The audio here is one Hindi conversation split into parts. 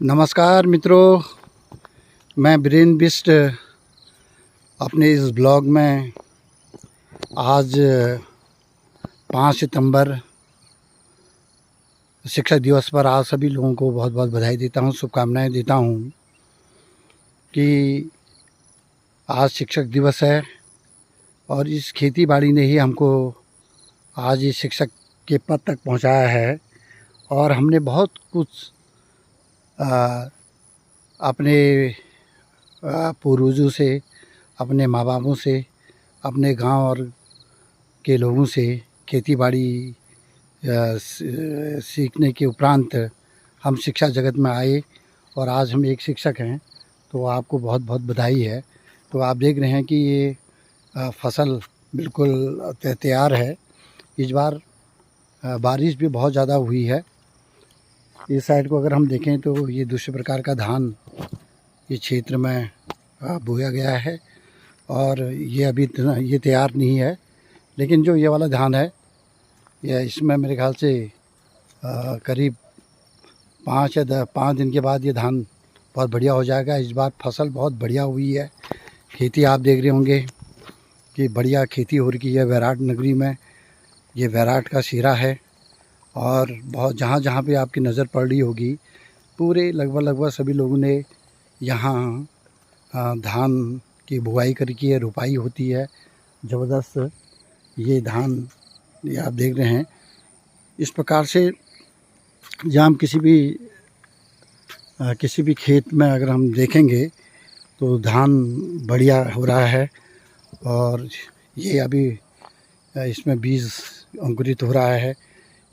नमस्कार मित्रों, मैं ब्रेन बिस्ट अपने इस ब्लॉग में आज 5 सितंबर शिक्षक दिवस पर आज सभी लोगों को बहुत बहुत बधाई देता हूं, शुभकामनाएं देता हूं कि आज शिक्षक दिवस है और इस खेती बाड़ी ने ही हमको आज इस शिक्षक के पद तक पहुंचाया है। और हमने बहुत कुछ अपने पूर्वजों से, अपने माँ बापों से, अपने गांव और के लोगों से खेती बाड़ी सीखने के उपरांत हम शिक्षा जगत में आए और आज हम एक शिक्षक हैं। तो आपको बहुत बहुत बधाई है। तो आप देख रहे हैं कि ये फसल बिल्कुल तैयार है। इस बार बारिश भी बहुत ज़्यादा हुई है। इस साइड को अगर हम देखें तो ये दूसरे प्रकार का धान इस क्षेत्र में बोया गया है और ये अभी ये तैयार नहीं है। लेकिन जो ये वाला धान है, ये इसमें मेरे ख्याल से करीब 5 दिन के बाद ये धान बहुत बढ़िया हो जाएगा। इस बार फसल बहुत बढ़िया हुई है। खेती आप देख रहे होंगे कि बढ़िया खेती हो रही है वैराट नगरी में। ये वैराट का सीरा है और बहुत जहाँ पे आपकी नज़र पड़ रही होगी, पूरे लगभग सभी लोगों ने यहाँ धान की बुआई करके है, रुपाई होती है ज़बरदस्त। ये धान ये आप देख रहे हैं। इस प्रकार से जहाँ हम किसी भी खेत में अगर हम देखेंगे तो धान बढ़िया हो रहा है और ये अभी इसमें बीज अंकुरित हो रहा है।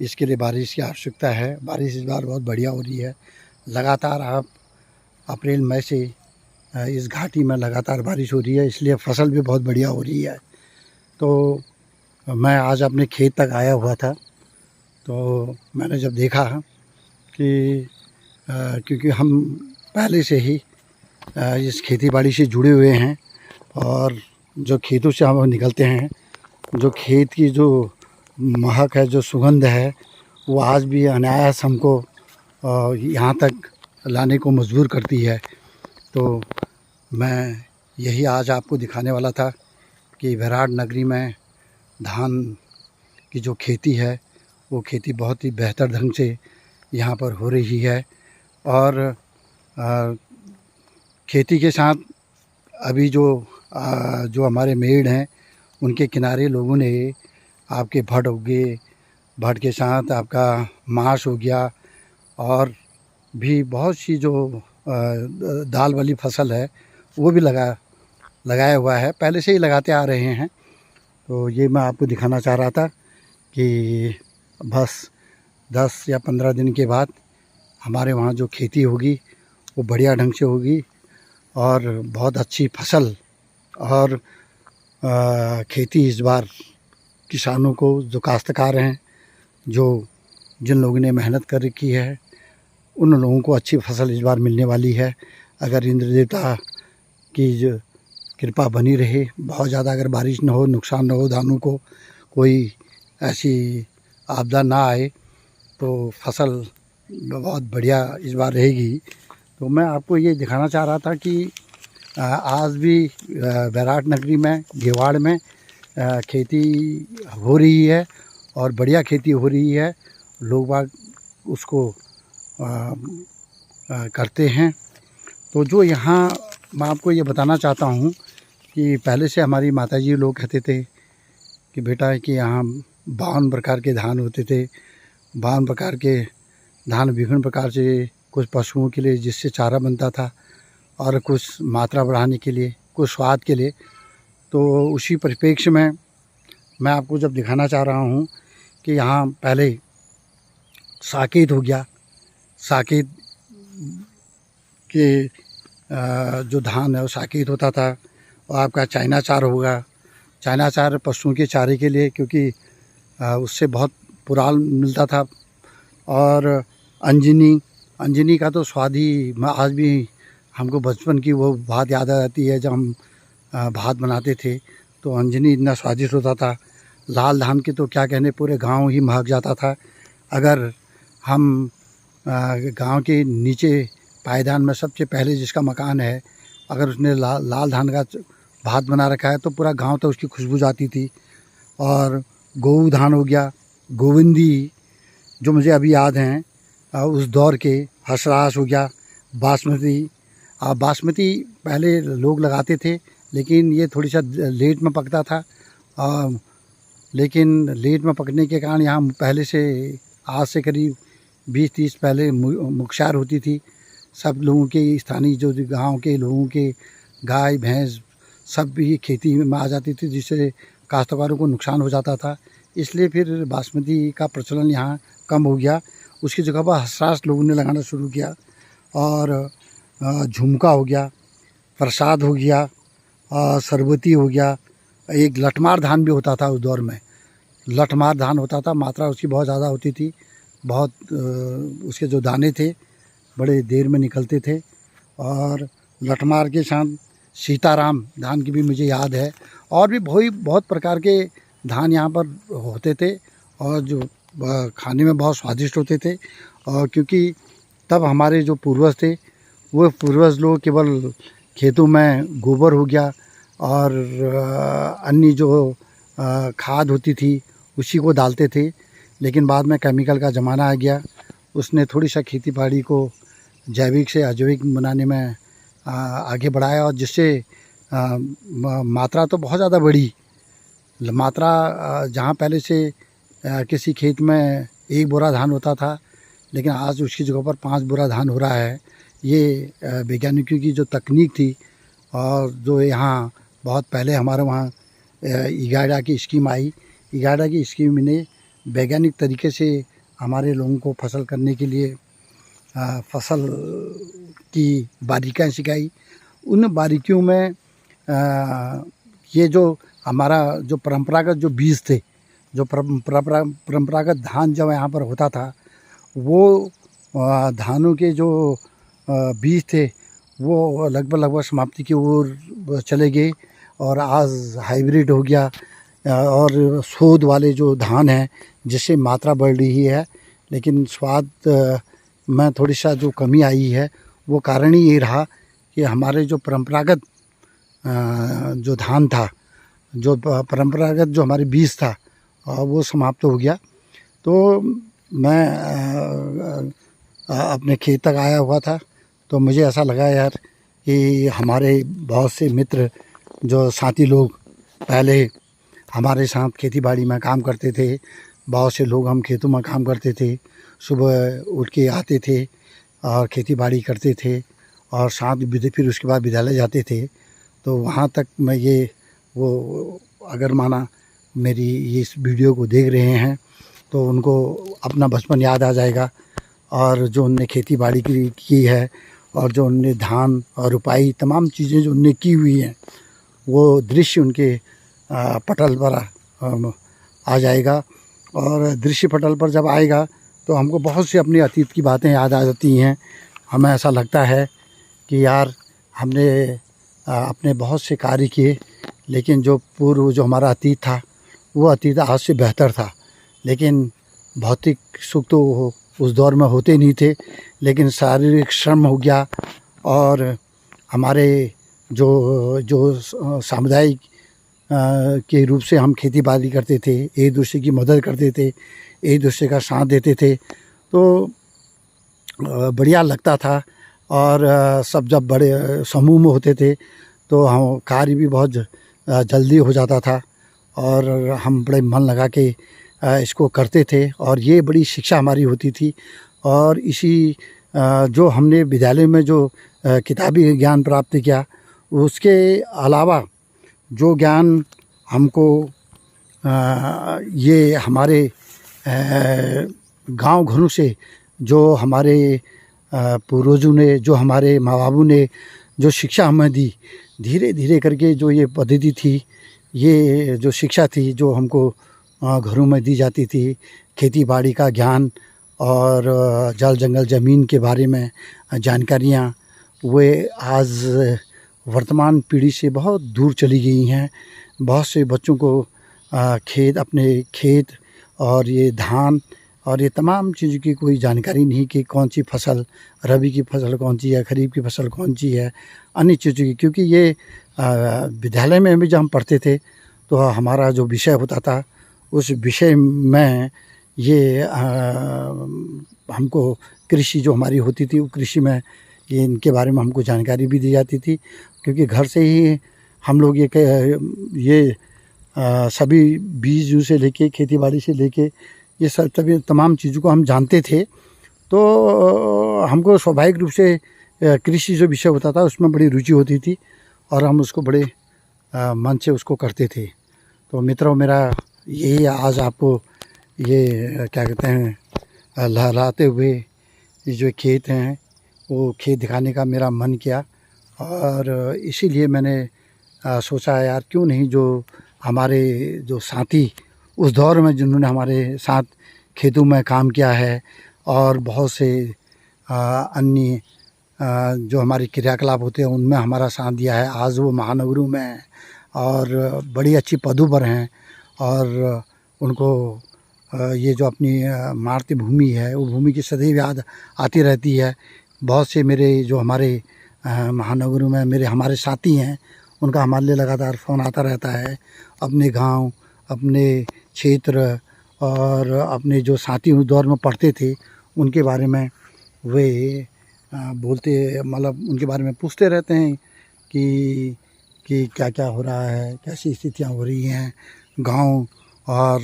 इसके लिए बारिश की आवश्यकता है। बारिश इस बार बहुत बढ़िया हो रही है। लगातार आप अप्रैल मई से इस घाटी में लगातार बारिश हो रही है, इसलिए फसल भी बहुत बढ़िया हो रही है। तो मैं आज अपने खेत तक आया हुआ था, तो मैंने जब देखा कि क्योंकि हम पहले से ही इस खेती बाड़ी से जुड़े हुए हैं और जो खेतों से हम निकलते हैं, जो खेत की जो महक है, जो सुगंध है, वो आज भी अनायास हमको यहाँ तक लाने को मजबूर करती है। तो मैं यही आज आपको दिखाने वाला था कि वैराट नगरी में धान की जो खेती है, वो खेती बहुत ही बेहतर ढंग से यहाँ पर हो रही है। और खेती के साथ अभी जो हमारे मेड़ हैं, उनके किनारे लोगों ने आपके भट हो गए, भट के साथ आपका माश हो गया और भी बहुत सी जो दाल वाली फसल है वो भी लगाया हुआ है, पहले से ही लगाते आ रहे हैं। तो ये मैं आपको दिखाना चाह रहा था कि बस 10 या 15 दिन के बाद हमारे वहाँ जो खेती होगी वो बढ़िया ढंग से होगी और बहुत अच्छी फसल और खेती इस बार किसानों को, जो काश्तकार हैं, जिन लोगों ने मेहनत कर रखी है, उन लोगों को अच्छी फसल इस बार मिलने वाली है। अगर इंद्र देवता की जो कृपा बनी रहे, बहुत ज़्यादा अगर बारिश न हो, नुकसान न हो, धानों को कोई ऐसी आपदा ना आए, तो फसल बहुत बढ़िया इस बार रहेगी। तो मैं आपको ये दिखाना चाह रहा था कि आज भी वैराट नगरी में, गेवाड़ में खेती हो रही है और बढ़िया खेती हो रही है। लोग बाग उसको करते हैं। तो जो यहाँ मैं आपको ये बताना चाहता हूँ कि पहले से हमारी माताजी लोग कहते थे कि बेटा कि यहाँ 52 प्रकार के धान होते थे। 52 प्रकार के धान विभिन्न प्रकार से, कुछ पशुओं के लिए जिससे चारा बनता था और कुछ मात्रा बढ़ाने के लिए, कुछ स्वाद के लिए। तो उसी परिप्रेक्ष्य में मैं आपको जब दिखाना चाह रहा हूँ कि यहाँ पहले साकेत हो गया, साकेत के जो धान है वो साकेत होता था। और आपका चाइना चार होगा। चाइना चार पशुओं के चारे के लिए, क्योंकि उससे बहुत पुराल मिलता था। और अंजनी का तो स्वाद ही आज भी हमको बचपन की वो बात याद आ जाती है, जब हम भात बनाते थे तो अंजनी इतना स्वादिष्ट होता था। लाल धान के तो क्या कहने, पूरे गांव ही महक जाता था। अगर हम गांव के नीचे पायदान में सबसे पहले जिसका मकान है, अगर उसने लाल धान का भात बना रखा है तो पूरा गांव तक उसकी खुशबू जाती थी। और गोऊ धान हो गया, गोविंदी जो मुझे अभी याद हैं उस दौर के, हसरास हो गया, बासमती। बासमती पहले लोग लगाते थे, लेकिन ये थोड़ी सा लेट में पकता था। लेकिन लेट में पकने के कारण यहाँ पहले से, आज से करीब 20-30 पहले मुखशार होती थी। सब लोगों के, स्थानीय जो गांव के लोगों के गाय भैंस सब भी खेती में आ जाती थी, जिससे काश्तकारों को नुकसान हो जाता था। इसलिए फिर बासमती का प्रचलन यहाँ कम हो गया। उसकी जगह पर हसरास लोगों ने लगाना शुरू किया। और झुमका हो गया, प्रसाद हो गया, सरबती हो गया। एक लठमार धान भी होता था उस दौर में। लठमार धान होता था, मात्रा उसकी बहुत ज़्यादा होती थी। बहुत उसके जो दाने थे बड़े देर में निकलते थे। और लठमार के साथ सीताराम धान की भी मुझे याद है। और भी बहुत प्रकार के धान यहाँ पर होते थे, और जो खाने में बहुत स्वादिष्ट होते थे। और क्योंकि तब हमारे जो पूर्वज थे, वो पूर्वज लोग केवल खेतों में गोबर हो गया और अन्य जो खाद होती थी उसी को डालते थे। लेकिन बाद में केमिकल का ज़माना आ गया, उसने थोड़ी सा खेती बाड़ी को जैविक से अजैविक बनाने में आगे बढ़ाया, और जिससे मात्रा तो बहुत ज़्यादा बढ़ी। मात्रा जहाँ पहले से किसी खेत में 1 बोरा धान होता था, लेकिन आज उसकी जगह पर 5 बोरा धान हो रहा है। ये वैज्ञानिकों की जो तकनीक थी, और जो यहाँ बहुत पहले हमारे वहाँ इगाडा की स्कीम आई। इगाडा की स्कीम ने वैज्ञानिक तरीके से हमारे लोगों को फसल करने के लिए फसल की बारीकियाँ सिखाई। उन बारीकियों में ये जो हमारा जो परंपरागत जो बीज थे, जो परंपरागत धान जब यहाँ पर होता था, वो धानों के जो बीज थे वो लगभग समाप्ति की ओर चले गए। और आज हाइब्रिड हो गया, और शोध वाले जो धान हैं, जिससे मात्रा बढ़ रही है, लेकिन स्वाद में थोड़ी सा जो कमी आई है, वो कारण ही ये रहा कि हमारे जो परंपरागत जो धान था, जो परंपरागत जो हमारे बीज था, वो समाप्त हो गया। तो मैं अपने खेत तक आया हुआ था, तो मुझे ऐसा लगा यार कि हमारे बहुत से मित्र, जो साथी लोग पहले हमारे साथ खेती बाड़ी में काम करते थे, बहुत से लोग हम खेतों में काम करते थे। सुबह उठ के आते थे और खेती बाड़ी करते थे, और साथ फिर उसके बाद विद्यालय जाते थे। तो वहाँ तक मैं ये वो अगर माना मेरी ये इस वीडियो को देख रहे हैं, तो उनको अपना बचपन याद आ जाएगा। और जो उनने खेती बाड़ी की है, और जो उनने धान और रुपाई तमाम चीज़ें जो उनने की हुई हैं, वो दृश्य उनके पटल पर आ जाएगा। और दृश्य पटल पर जब आएगा तो हमको बहुत सी अपने अतीत की बातें याद आ जाती हैं। हमें ऐसा लगता है कि यार हमने अपने बहुत से कार्य किए, लेकिन जो पूर्व जो हमारा अतीत था, वो अतीत आज से बेहतर था। लेकिन भौतिक सुख तो उस दौर में होते नहीं थे, लेकिन शारीरिक श्रम हो गया, और हमारे जो सामुदायिक के रूप से हम खेती बाड़ी करते थे, एक दूसरे की मदद करते थे, एक दूसरे का साथ देते थे, तो बढ़िया लगता था। और सब जब बड़े समूह में होते थे तो हम कार्य भी बहुत जल्दी हो जाता था, और हम बड़े मन लगा के इसको करते थे, और ये बड़ी शिक्षा हमारी होती थी। और इसी जो हमने विद्यालय में जो किताबी ज्ञान प्राप्त किया, उसके अलावा जो ज्ञान हमको ये हमारे गांव घरों से, जो हमारे पूर्वजों ने, जो हमारे माँ बाबू ने जो शिक्षा हमें दी, धीरे धीरे करके जो ये पद्धति थी, ये जो शिक्षा थी, जो हमको घरों में दी जाती थी, खेती बाड़ी का ज्ञान और जल जंगल ज़मीन के बारे में जानकारियाँ, वे आज वर्तमान पीढ़ी से बहुत दूर चली गई हैं। बहुत से बच्चों को अपने खेत और ये धान और ये तमाम चीज़ों की कोई जानकारी नहीं कि कौन सी फसल, रबी की फसल कौन सी है, खरीफ की फसल कौन सी है, अन्य चीज़ों की। क्योंकि ये विद्यालय में भी जब हम पढ़ते थे तो हमारा जो विषय होता था उस विषय में ये हमको कृषि जो हमारी होती थी, वो कृषि में ये इनके बारे में हमको जानकारी भी दी जाती थी। क्योंकि घर से ही हम लोग ये सभी बीज से लेके, खेती बाड़ी से लेके, ये सब तभी तमाम चीज़ों को हम जानते थे। तो हमको स्वाभाविक रूप से कृषि जो विषय होता था उसमें बड़ी रुचि होती थी और हम उसको बड़े मन से उसको करते थे। तो मित्रों, मेरा यही आज आपको ये क्या कहते हैं, लहराते हुए ये जो खेत हैं वो खेत दिखाने का मेरा मन किया। और इसीलिए मैंने सोचा यार क्यों नहीं जो हमारे जो साथी उस दौर में जिन्होंने हमारे साथ खेतों में काम किया है और बहुत से अन्य जो हमारे क्रियाकलाप होते हैं उनमें हमारा साथ दिया है, आज वो महानगरों में हैं और बड़ी अच्छी पदों पर हैं। और उनको ये जो अपनी मातृभूमि है वो भूमि की सदैव याद आती रहती है। बहुत से मेरे जो हमारे महानगरों में हमारे साथी हैं उनका हमारे लिए लगातार फ़ोन आता रहता है। अपने गांव, अपने क्षेत्र और अपने जो साथी उस दौर में पढ़ते थे उनके बारे में वे बोलते, मतलब उनके बारे में पूछते रहते हैं कि क्या क्या हो रहा है, कैसी स्थितियां हो रही हैं गांव और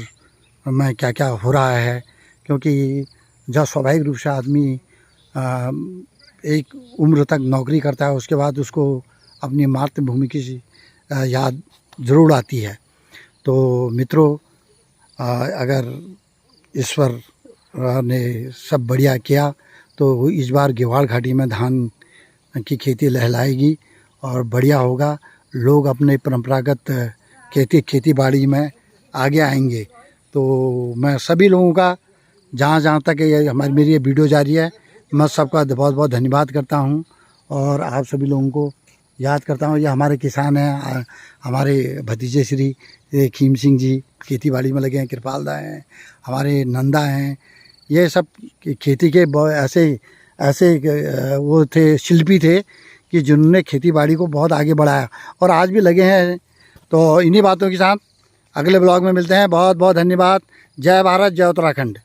में क्या क्या हो रहा है। क्योंकि जब स्वाभाविक रूप से आदमी एक उम्र तक नौकरी करता है उसके बाद उसको अपनी मातृभूमि की याद ज़रूर आती है। तो मित्रों, अगर ईश्वर ने सब बढ़िया किया तो इस बार गेवाड़ घाटी में धान की खेती लहलाएगी और बढ़िया होगा। लोग अपने परंपरागत खेती बाड़ी में आगे आएंगे। तो मैं सभी लोगों का जहाँ तक ये मेरी ये वीडियो जारी है, मैं सबका बहुत बहुत धन्यवाद करता हूँ और आप सभी लोगों को याद करता हूँ। ये हमारे किसान हैं, हमारे भतीजे श्री खीम सिंह जी खेती बाड़ी में लगे हैं, कृपाल दा हैं, हमारे नंदा हैं। ये सब खेती के ऐसे वो थे, शिल्पी थे कि जिन्होंने खेती बाड़ी को बहुत आगे बढ़ाया और आज भी लगे हैं। तो इन्हीं बातों के साथ अगले ब्लॉग में मिलते हैं। बहुत बहुत धन्यवाद। जय भारत, जय उत्तराखंड।